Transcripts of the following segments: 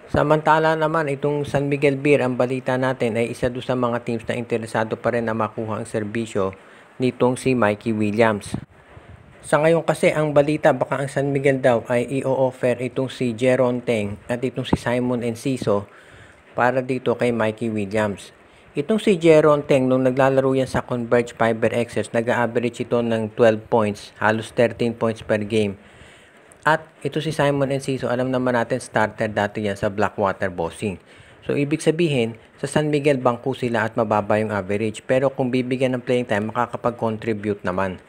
Samantala naman itong San Miguel Beer, ang balita natin ay isa doon sa mga teams na interesado pa rin na makuha ang serbisyo nitong si Mikey Williams. Sa ngayon kasi ang balita baka ang San Miguel daw ay i-offer itong si Jeron Teng at itong si Simon Enciso para dito kay Mikey Williams. Itong si Jeron Teng nung naglalaro yan sa Converge Fiber Access, nag-average ito ng 12 points, halos 13 points per game. At ito si Simon Enciso, alam naman natin starter dati yan sa Blackwater Bossing. So ibig sabihin, sa San Miguel bangko sila at mababa yung average. Pero kung bibigyan ng playing time, makakapag-contribute naman.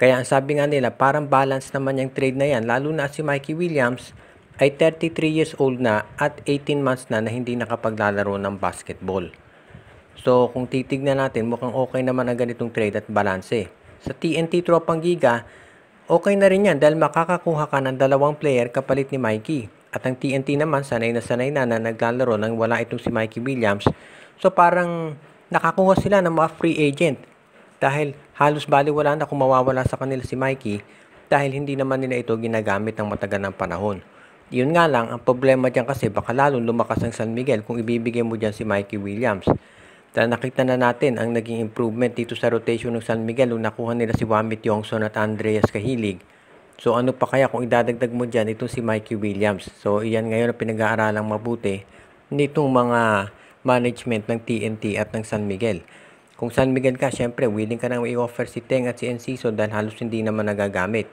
Kaya ang sabi nga nila, parang balance naman yung trade na yan. Lalo na si Mikey Williams ay 33 years old na at 18 months na hindi nakapaglalaro ng basketball. So kung titignan natin, mukhang okay naman ang ganitong trade at balance. Sa TNT Tropang Giga, okay na rin yan dahil makakakuha ka ng dalawang player kapalit ni Mikey. At ang TNT naman, sanay na naglalaro nang wala itong si Mikey Williams. So parang nakakuha sila ng mga free agent. Dahil halos baliwala na kung mawawala sa kanila si Mikey dahil hindi naman nila ito ginagamit ng matagal ng panahon. Yun nga lang, ang problema dyan kasi baka lalong lumakas ang San Miguel kung ibibigay mo dyan si Mikey Williams. Dahil nakita na natin ang naging improvement dito sa rotation ng San Miguel nung nakuha nila si Wamit Yongson at Andreas Kahilig. So ano pa kaya kung idadagdag mo dyan itong si Mikey Williams. So iyan ngayon ang pinag-aaralang mabuti nitong mga management ng TNT at ng San Miguel. Kung San Miguel ka, syempre willing ka nang i-offer si Teng at si Enciso dahil halos hindi naman nagagamit.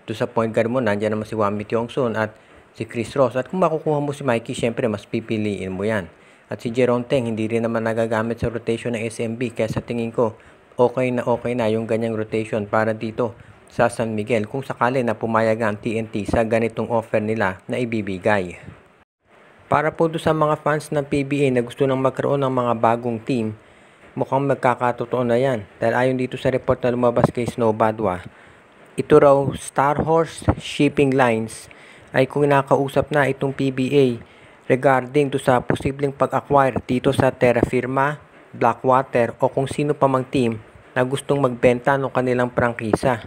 Ito sa point guard mo, nandiyan naman si Wamit Yongson at si Chris Ross. At kung makukuha mo si Mikey, syempre mas pipiliin mo yan. At si Jeron Teng, hindi rin naman nagagamit sa rotation ng SMB. Kaya sa tingin ko, okay na yung ganyang rotation para dito sa San Miguel kung sakali na pumayag ang TNT sa ganitong offer nila na ibibigay. Para po sa mga fans ng PBA na gusto nang magkaroon ng mga bagong team, mukhang magkakatotoo na yan. Dahil ayon dito sa report na lumabas kay Snow Badwa, ito raw Star Horse Shipping Lines ay kung nakausap na itong PBA regarding to sa posibleng pag-acquire dito sa Terra Firma, Blackwater o kung sino pa mang team na gustong magbenta ng kanilang prangkisa.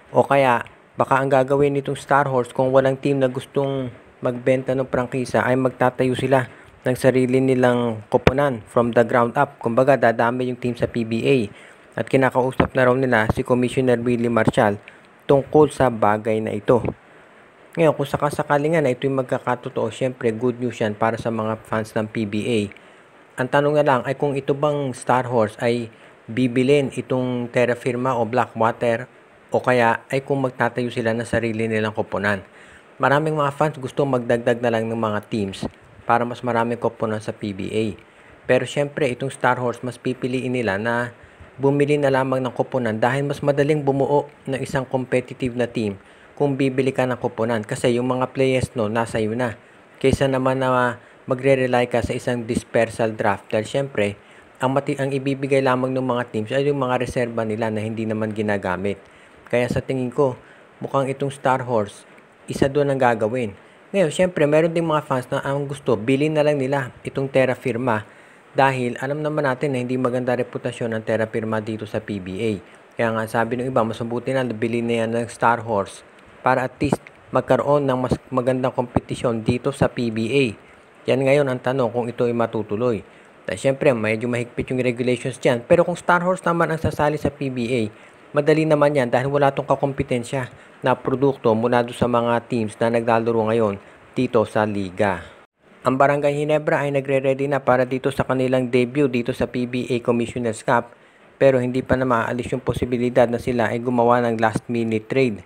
O kaya baka ang gagawin nitong Star Horse kung walang team na gustong magbenta ng prangkisa ay magtatayo sila ng sarili nilang koponan from the ground up. Kumbaga dadami yung team sa PBA at kinakausap na raw nila si Commissioner Willie Marshall tungkol sa bagay na ito. Ngayon kung sakasakali nga na ito yung magkakatotoo, syempre good news yan para sa mga fans ng PBA. Ang tanong na lang ay kung ito bang Star Horse ay bibilin itong Terra Firma o Blackwater o kaya ay kung magtatayo sila ng sarili nilang koponan. Maraming mga fans gusto magdagdag na lang ng mga teams para mas maraming koponan sa PBA. Pero syempre itong Star Horse mas pipiliin nila na bumili na lamang ng koponan dahil mas madaling bumuo ng isang competitive na team kung bibili ka ng koponan kasi yung mga players nasa iyo na kaysa naman na magre-rely ka sa isang dispersal draft dahil syempre ang ibibigay lamang ng mga teams ay yung mga reserba nila na hindi naman ginagamit. Kaya sa tingin ko mukhang itong Star Horse isa doon ang gagawin. Ngayon syempre meron ding mga fans na ang gusto bilhin na lang nila itong Terra Firma dahil alam naman natin na hindi maganda reputasyon ng Terra Firma dito sa PBA. Kaya nga sabi ng iba mas mabuti na bilhin na yan ng Star Horse para at least magkaroon ng mas magandang kompetisyon dito sa PBA. Yan ngayon ang tanong kung ito ay matutuloy. Dahil syempre medyo mahigpit yung regulations dyan. Pero kung Star Horse naman ang sasali sa PBA, madali naman yan dahil wala itong kakompetensya na produkto mula doon sa mga teams na naglalaro ngayon dito sa liga. Ang Barangay Ginebra ay nagre-ready na para dito sa kanilang debut dito sa PBA Commissioner's Cup pero hindi pa na maaalis yung posibilidad na sila ay gumawa ng last minute trade.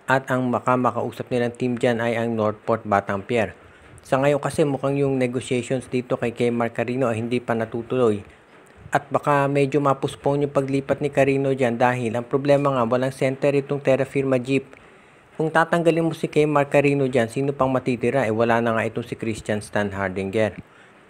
At ang makausap nilang team dyan ay ang Northport Batangier. Sa ngayon kasi mukhang yung negotiations dito kay Mark Carino ay hindi pa natutuloy. At baka medyo mapuspone yung paglipat ni Carino dyan dahil ang problema nga walang center itong Terra Firma Jeep. Kung tatanggalin mo si Mark Carino dyan, sino pang matitira? Wala na nga itong si Christian Stan Hardinger.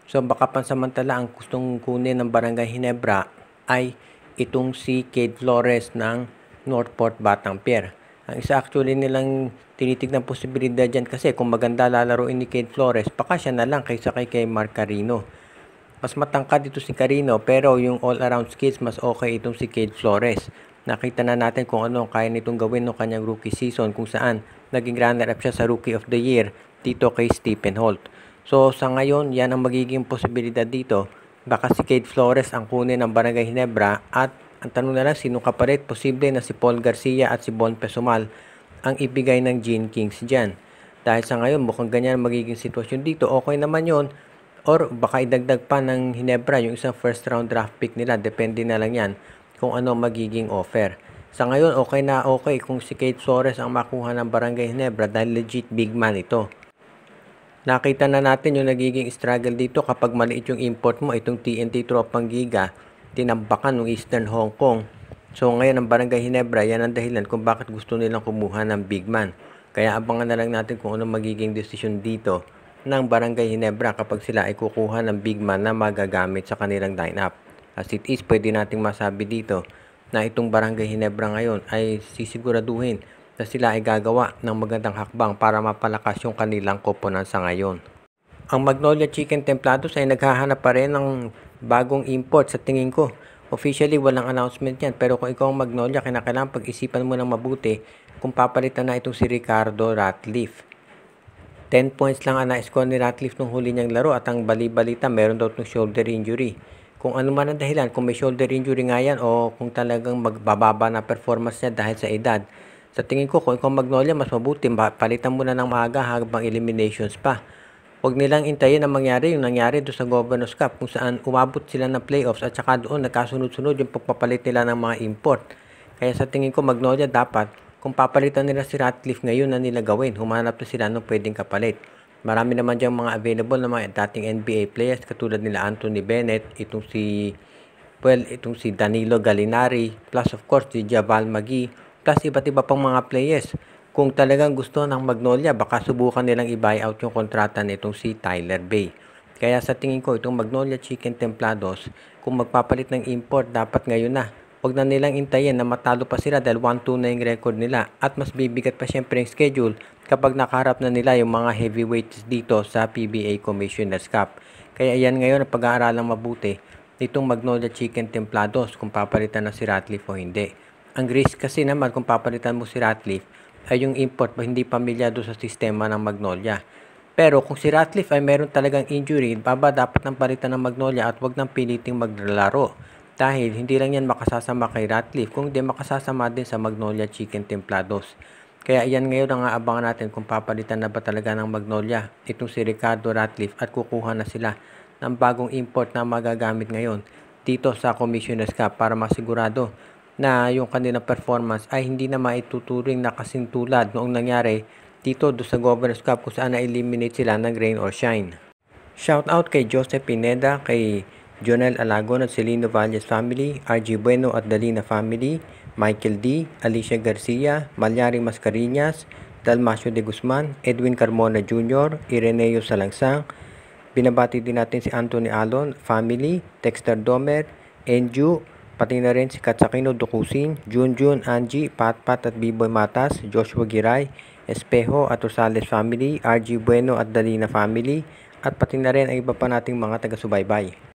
So baka pansamantala ang gustong kunin ng Barangay Ginebra ay itong si Cade Flores ng Northport Batangier. Ang isa actually nilang tinitignan posibilidad dyan kasi kung maganda lalaroin ni Cade Flores, baka siya na lang kaysa kay Mark Carino. Mas matangkad dito si Carino pero yung all-around skills mas okay itong si Cade Flores. Nakita na natin kung ano ang kaya nitong gawin ng kanyang rookie season kung saan naging runner-up siya sa Rookie of the Year dito kay Stephen Holt. So sa ngayon, yan ang magiging posibilidad dito. Baka si Cade Flores ang kunin ng Barangay Ginebra at ang tanong na lang sino kapalit, posible na si Paul Garcia at si Bon Pesumal ang ibigay ng Gene Kings dyan. Dahil sa ngayon, mukhang ganyan ang magiging sitwasyon dito. Okay naman yon. Or baka idagdag pa ng Ginebra yung isang first round draft pick nila. Depende na lang yan kung ano magiging offer. Sa ngayon, okay na okay kung si Cade Flores ang makuha ng Barangay Ginebra dahil legit big man ito. Nakita na natin yung nagiging struggle dito kapag maliit yung import mo. Itong TNT Tropang Giga, tinambakan ng Eastern Hong Kong. So ngayon ang Barangay Ginebra, yan ang dahilan kung bakit gusto nilang kumuha ng big man. Kaya abangan na lang natin kung ano magiging desisyon dito ng Barangay Ginebra kapag sila ay kukuha ng big man na magagamit sa kanilang lineup. As it is, pwede nating masabi dito na itong Barangay Ginebra ngayon ay sisiguraduhin na sila ay gagawa ng magandang hakbang para mapalakas yung kanilang koponan sa ngayon. Ang Magnolia Chicken Templados ay naghahanap pa rin ng bagong import sa tingin ko. Officially, walang announcement yan. Pero kung ikaw ang Magnolia, kinakailangan pag-isipan mo ng mabuti kung papalitan na itong si Ricardo Ratliff. 10 points lang ang na-score ni Ratliff nung huli niyang laro at ang bali-balita meron daw itong shoulder injury. Kung ano man ang dahilan, kung may shoulder injury nga yan o kung talagang magbababa na performance niya dahil sa edad, sa tingin ko, kung ikaw Magnolia, mas mabuti, palitan mo na ng maaga habang eliminations pa. Huwag nilang intayin na mangyari yung nangyari doon sa Governors Cup kung saan umabot sila ng playoffs at saka doon nagkasunod-sunod yung pagpapalit nila ng mga import. Kaya sa tingin ko, Magnolia, dapat kung papalitan nila si Ratliff ngayon na nila gawin, humanap na sila ng pwedeng kapalit. Marami naman diyang mga available na mga dating NBA players katulad nila Anthony Bennett, itong si Danilo Gallinari, plus of course si Javal Magee, plus iba't iba pang mga players. Kung talagang gusto ng Magnolia, baka subukan nilang i-buyout yung kontrata nitong si Tyler Bay. Kaya sa tingin ko, itong Magnolia Chicken Templados, kung magpapalit ng import, dapat ngayon na. Huwag na nilang intayin na matalo pa sila dahil 1-2 na yung record nila. At mas bibigat pa syempre yung schedule kapag nakaharap na nila yung mga heavyweights dito sa PBA Commissioner's Cup. Kaya yan ngayon ang pag-aaralang mabuti nitong Magnolia Chicken Templados kung papalitan na si Ratliff o hindi. Ang risk kasi naman kung papalitan mo si Ratliff ay yung import ba hindi pamilyado sa sistema ng Magnolia. Pero kung si Ratliff ay meron talagang injury, dapat ng palitan ng Magnolia at wag nang piliting maglalaro. Dahil hindi lang yan makasasama kay Ratliff, kung hindi makasasama din sa Magnolia Chicken Templados. Kaya yan ngayon ang aabangan natin kung papalitan na ba talaga ng Magnolia itong si Ricardo Ratliff at kukuha na sila ng bagong import na magagamit ngayon dito sa Commissioner's Cup para masigurado na yung kanilang performance ay hindi na maituturing na kasintulad noong nangyari dito sa Governor's Cup kung saan na-eliminate sila ng rain or shine. Shout out kay Joseph Pineda, kay Jonel Alagon at Celino Valles family, RG Bueno at Dalina family, Michael D, Alicia Garcia, Malyari Mascarinas, Dalmacio de Guzman, Edwin Carmona Jr., Ireneo Salangsang. Binabati din natin si Anthony Alon family, Dexter Domer, Enju, pati na rin si Katsakino Dukusin, Junjun, Angie, Patpat at Biboy Matas, Joshua Giray, Espejo at Rosales family, RG Bueno at Dalina family, at pati na rin ang iba pa nating mga taga-subaybay.